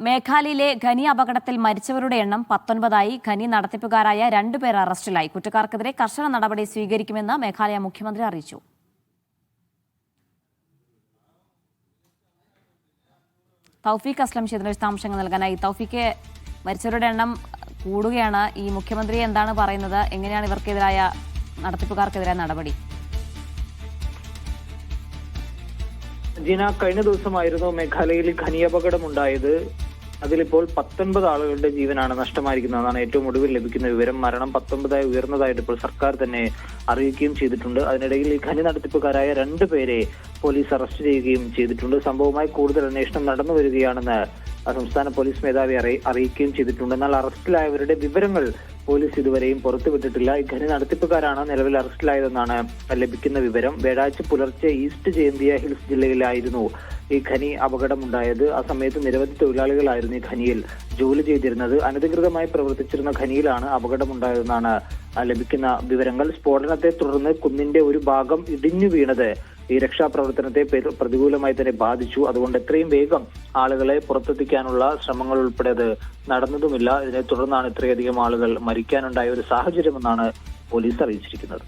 മേഘാലയയിലെ ഖനി അപകടത്തിൽ മരിച്ചവരുടെ എണ്ണം 19ആയി. ഖനി നടത്തിപ്പുകാരായ 2 പേർ അറസ്റ്റിലായി. കുറ്റക്കാർക്കെതിരെ കർശന നടപടി സ്വീകരിക്കുമെന്ന് മേഘാലയ മുഖ്യമന്ത്രി അറിയിച്ചു. തൗഫീഖ് അസ്ലം വിശദാംശങ്ങൾ നൽകാനായി. തൗഫീഖ്, മരിച്ചവരുടെ എണ്ണം കൂടുകയാണ്. ഈ മുഖ്യമന്ത്രി എന്താണ് പറയുന്നത്? എങ്ങനെയാണ് ഇവർക്കെതിരായ നടത്തിപ്പുകാർക്കെതിരായ നടപടി? ജീന, കഴിഞ്ഞ ദിവസമായിരുന്നു മേഘാലയയിൽ ഖനി അപകടമുണ്ടായത്. അതിലിപ്പോൾ 19 ആളുകളുടെ ജീവനാണ് നഷ്ടമായിരിക്കുന്നതാണ് ഏറ്റവും ഒടുവിൽ ലഭിക്കുന്ന വിവരം. മരണം 19ആയി ഉയർന്നതായിട്ട് ഇപ്പോൾ സർക്കാർ തന്നെ അറിയിക്കുകയും ചെയ്തിട്ടുണ്ട്. അതിനിടയിൽ ഈ ഖനി നടത്തിപ്പുകാരായ 2 പേരെ പോലീസ് അറസ്റ്റ് ചെയ്യുകയും ചെയ്തിട്ടുണ്ട്. സംഭവവുമായി കൂടുതൽ അന്വേഷണം നടന്നു വരികയാണെന്ന് സംസ്ഥാന പോലീസ് മേധാവി അറിയിക്കുകയും ചെയ്തിട്ടുണ്ട്. എന്നാൽ അറസ്റ്റിലായവരുടെ വിവരങ്ങൾ പോലീസ് ഇതുവരെയും പുറത്തുവിട്ടിട്ടില്ല. ഈ ഖനി നടത്തിപ്പുകാരാണ് നിലവിൽ അറസ്റ്റിലായതെന്നാണ് ലഭിക്കുന്ന വിവരം. വ്യാഴാഴ്ച പുലർച്ചെ ഈസ്റ്റ് ജയന്തിയ ഹിൽസ് ജില്ലയിലായിരുന്നു ഈ ഖനി അപകടമുണ്ടായത്. ആ സമയത്ത് നിരവധി തൊഴിലാളികളായിരുന്നു ഈ ഖനിയിൽ ജോലി ചെയ്തിരുന്നത്. അനധികൃതമായി പ്രവർത്തിച്ചിരുന്ന ഖനിയിലാണ് അപകടമുണ്ടായതെന്നാണ് ലഭിക്കുന്ന വിവരങ്ങൾ. സ്ഫോടനത്തെ തുടർന്ന് കുന്നിന്റെ ഒരു ഭാഗം ഇടിഞ്ഞു വീണത് ഈ രക്ഷാപ്രവർത്തനത്തെ പ്രതികൂലമായി തന്നെ ബാധിച്ചു. അതുകൊണ്ട് എത്രയും വേഗം ആളുകളെ പുറത്തെത്തിക്കാനുള്ള ശ്രമങ്ങൾ ഉൾപ്പെടെ അത് നടന്നതുമില്ല. ഇതിനെ തുടർന്നാണ് ഇത്രയധികം ആളുകൾ മരിക്കാനുണ്ടായ ഒരു സാഹചര്യമെന്നാണ് പോലീസ് അറിയിച്ചിരിക്കുന്നത്.